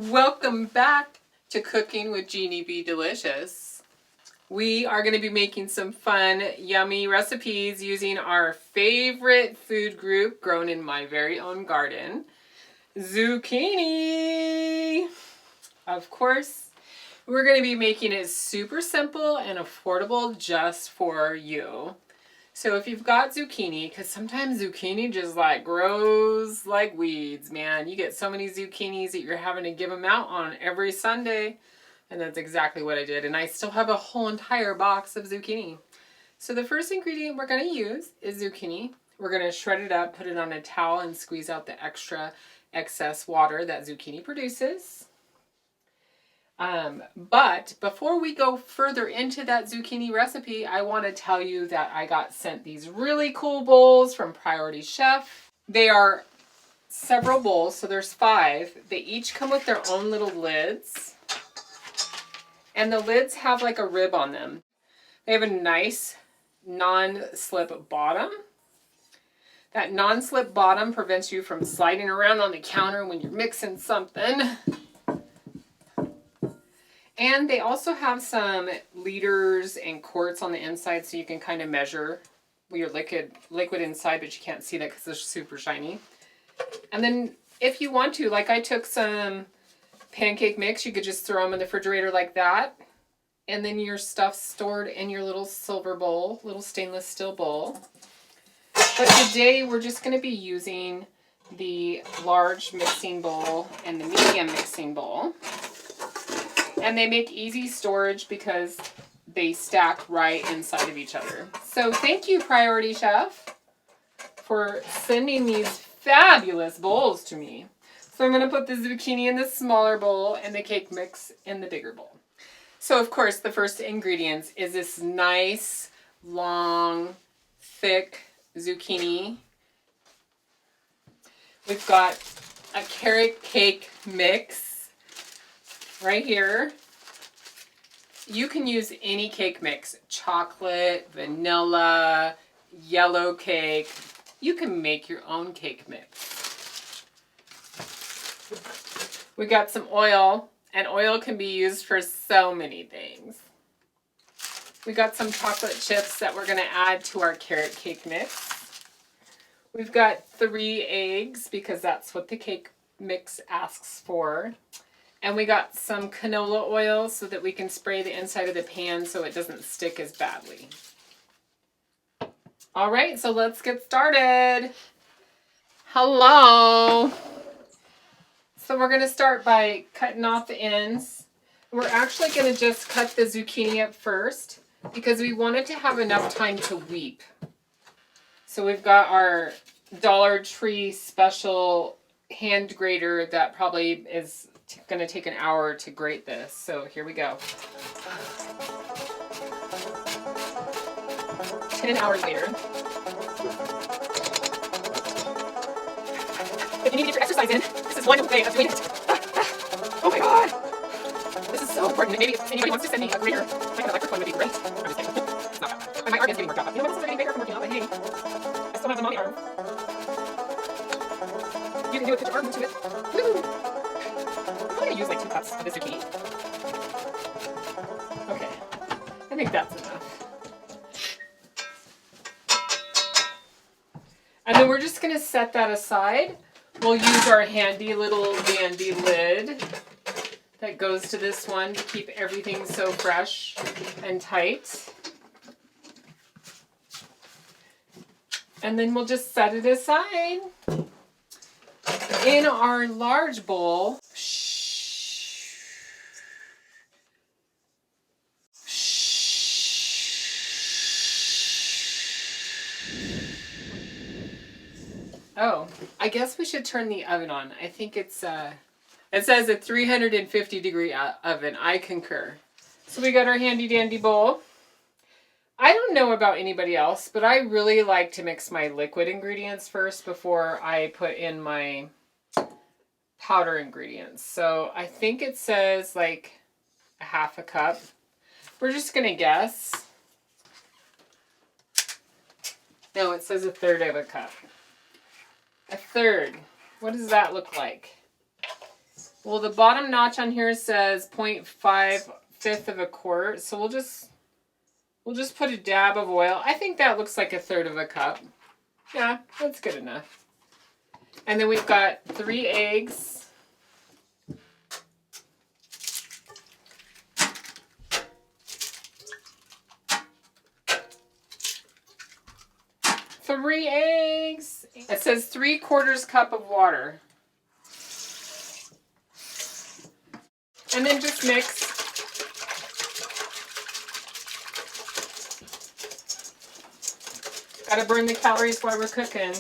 Welcome back to Cooking with Genie B Delicious. We are going to be making some fun, yummy recipes using our favorite food group grown in my very own garden, zucchini. Of course, we're going to be making it super simple and affordable just for you. So if you've got zucchini, because sometimes zucchini just like grows like weeds, man. You get so many zucchinis that you're having to give them out on every Sunday. And that's exactly what I did. And I still have a whole entire box of zucchini. So the first ingredient we're going to use is zucchini. We're going to shred it up, put it on a towel, and squeeze out the excess water that zucchini produces. But before we go further into that zucchini recipe, I want to tell you that I got sent these really cool bowls from Priority Chef. They are several bowls, so there's 5. They each come with their own little lids. And the lids have like a rib on them. They have a nice non-slip bottom. That non-slip bottom prevents you from sliding around on the counter when you're mixing something. And they also have some liters and quarts on the inside so you can kind of measure your liquid inside, but you can't see that because they're super shiny. And then if you want to, like I took some pancake mix, you could just throw them in the refrigerator like that. And then your stuff's stored in your little silver bowl, little stainless steel bowl. But today we're just going to be using the large mixing bowl and the medium mixing bowl. And they make easy storage because they stack right inside of each other. So thank you, Priority Chef, for sending these fabulous bowls to me. So I'm going to put the zucchini in the smaller bowl and the cake mix in the bigger bowl. So of course the first ingredients is this nice, long, thick zucchini. We've got a carrot cake mix right here. You can use any cake mix, chocolate, vanilla, yellow cake. You can make your own cake mix. We got some oil, and oil can be used for so many things. We got some chocolate chips that we're going to add to our carrot cake mix. We've got 3 eggs because that's what the cake mix asks for. And we got some canola oil so that we can spray the inside of the pan so it doesn't stick as badly. All right, so let's get started. Hello. So we're going to start by cutting off the ends. We're actually going to just cut the zucchini up first because we want it to have enough time to weep. So we've got our Dollar Tree special hand grater that probably is going to take an hour to grate this. So here we go. 10 hours later. If you need to get your exercise in, this is one way of doing it. Oh my god! This is so important. Maybe if anybody wants to send me a grater, like an electric one would be great. I'm just kidding. It's not that bad. My arm is getting worked out. You know, my muscles are getting bigger from working out, but hey, I still have the mommy arm. You can do it, put your arm into it. Woo! I'm going to use like 2 cups of this zucchini. Okay, I think that's enough. And then we're just going to set that aside. We'll use our handy little dandy lid that goes to this one to keep everything so fresh and tight. And then we'll just set it aside. In our large bowl, oh, I guess we should turn the oven on. I think it says a 350 degree oven. I concur. So we got our handy dandy bowl. I don't know about anybody else, but I really like to mix my liquid ingredients first before I put in my powder ingredients. So I think it says like a 1/2 cup. We're just going to guess. No, it says 1/3 of a cup. 1/3. What does that look like? Well, the bottom notch on here says 0.5 of a quart. So we'll just put a dab of oil. I think that looks like 1/3 of a cup. Yeah, that's good enough. And then we've got 3 eggs. Three eggs. It says 3/4 cup of water. And then just mix. Gotta burn the calories while we're cooking.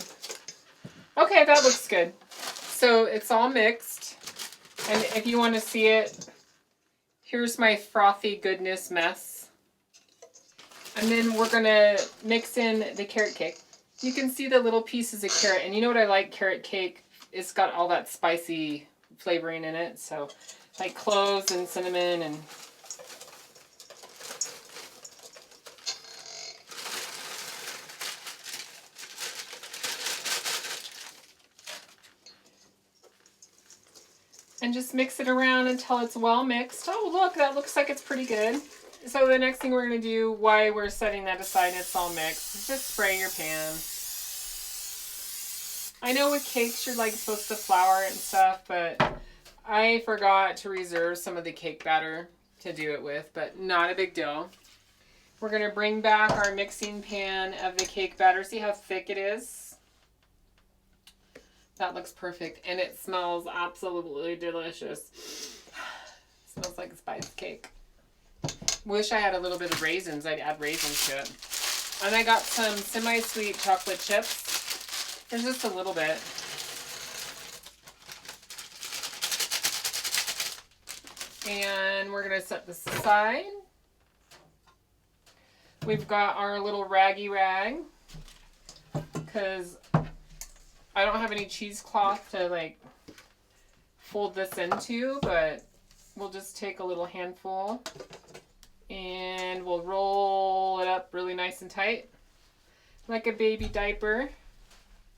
Okay, that looks good. So it's all mixed. And if you want to see it, here's my frothy goodness mess. And then we're gonna mix in the carrot cake. You can see the little pieces of carrot. And you know what I like carrot cake? It's got all that spicy flavoring in it. So like cloves and cinnamon and just mix it around until it's well mixed. Oh, look, that looks like it's pretty good. So the next thing we're going to do while we're setting that aside and it's all mixed is just spray your pan. I know with cakes you're like supposed to flour it and stuff, but I forgot to reserve some of the cake batter to do it with, but not a big deal. We're going to bring back our mixing pan of the cake batter. See how thick it is? That looks perfect, and it smells absolutely delicious. It smells like a spiced cake. Wish I had a little bit of raisins. I'd add raisins to it. And I got some semi-sweet chocolate chips. There's just a little bit. And we're going to set this aside. We've got our little raggy rag, because I don't have any cheesecloth to like fold this into, but we'll just take a little handful and we'll roll it up really nice and tight like a baby diaper.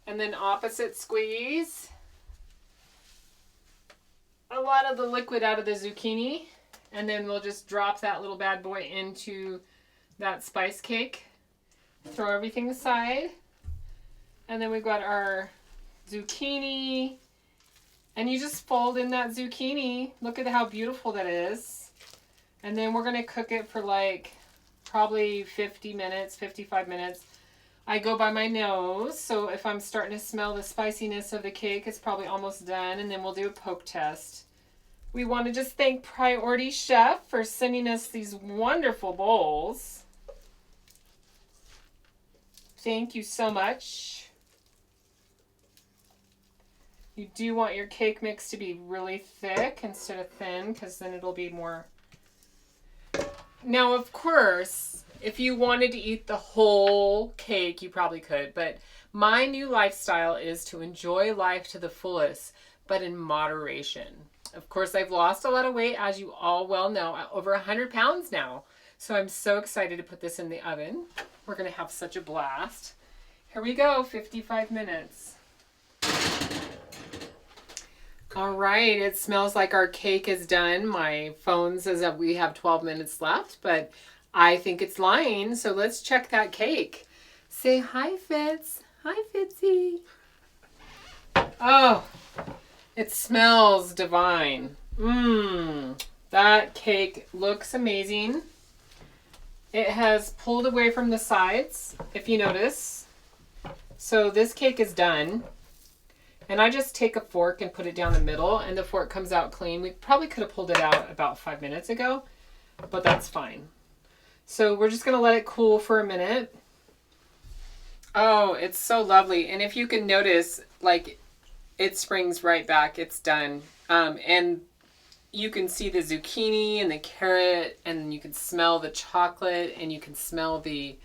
And then opposite squeeze a lot of the liquid out of the zucchini, and then we'll just drop that little bad boy into that spice cake. Throw everything aside, and then we've got our zucchini, and you just fold in that zucchini. Look at how beautiful that is. And then we're going to cook it for like probably 50 minutes, 55 minutes. I go by my nose, so if I'm starting to smell the spiciness of the cake, it's probably almost done, and then we'll do a poke test. We want to just thank Priority Chef for sending us these wonderful bowls. Thank you so much. You do want your cake mix to be really thick instead of thin, because then it'll be more. Now, of course, if you wanted to eat the whole cake, you probably could. But my new lifestyle is to enjoy life to the fullest, but in moderation. Of course, I've lost a lot of weight, as you all well know, over 100 pounds now. So I'm so excited to put this in the oven. We're going to have such a blast. Here we go, 55 minutes. All right, it smells like our cake is done. My phone says that we have 12 minutes left, but I think it's lying, so let's check that cake. Say hi, Fitz. Hi, Fitzy. Oh, it smells divine. That cake looks amazing. It has pulled away from the sides, if you notice. So this cake is done. And I just take a fork and put it down the middle, and the fork comes out clean. We probably could have pulled it out about 5 minutes ago, but that's fine. So we're just going to let it cool for a minute. Oh, it's so lovely. And if you can notice, like, it springs right back. It's done. And you can see the zucchini and the carrot, and you can smell the chocolate, and you can smell the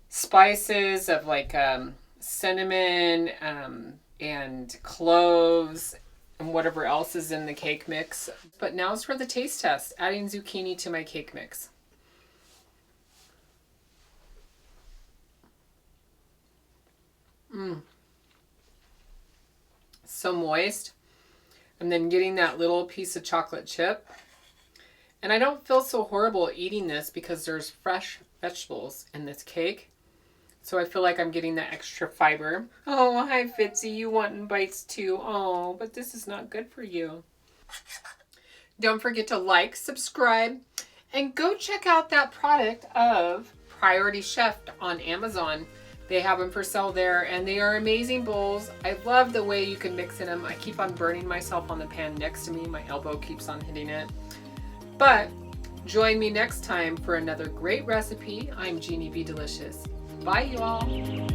spices of like cinnamon, and cloves and whatever else is in the cake mix. But now it's for the taste test, adding zucchini to my cake mix. So moist. And then getting that little piece of chocolate chip. And I don't feel so horrible eating this because there's fresh vegetables in this cake. So I feel like I'm getting that extra fiber. Oh, hi Fitzy, you wanting bites too. Oh, but this is not good for you. Don't forget to like, subscribe, and go check out that product of Priority Chef on Amazon. They have them for sale there, and they are amazing bowls. I love the way you can mix in them. I keep on burning myself on the pan next to me. My elbow keeps on hitting it. But join me next time for another great recipe. I'm Genie B Delicious. Bye, you all.